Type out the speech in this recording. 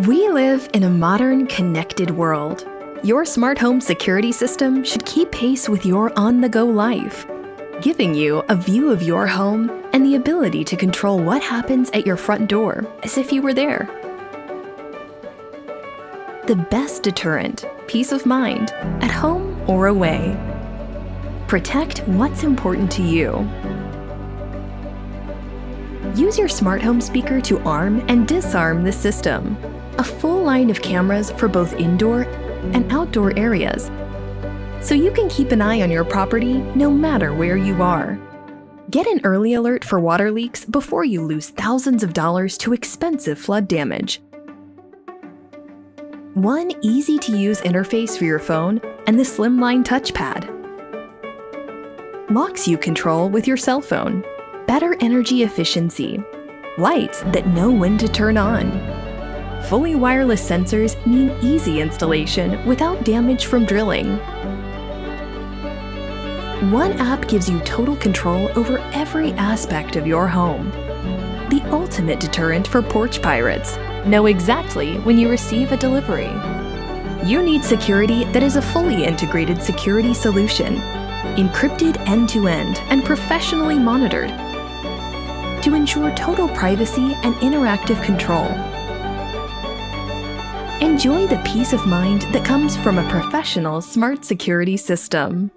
We live in a modern, connected world. Your smart home security system should keep pace with your on-the-go life, giving you a view of your home and the ability to control what happens at your front door as if you were there. The best deterrent, peace of mind, at home or away. Protect what's important to you. Use your smart home speaker to arm and disarm the system. A full line of cameras for both indoor and outdoor areas, so you can keep an eye on your property no matter where you are. Get an early alert for water leaks before you lose thousands of dollars to expensive flood damage. One easy-to-use interface for your phone and the slimline touchpad. Locks you control with your cell phone. Better energy efficiency. Lights that know when to turn on. Fully wireless sensors mean easy installation without damage from drilling. One app gives you total control over every aspect of your home. The ultimate deterrent for porch pirates. Know exactly when you receive a delivery. You need security that is a fully integrated security solution, encrypted end-to-end and professionally monitored to ensure total privacy and interactive control. Enjoy the peace of mind that comes from a professional smart security system.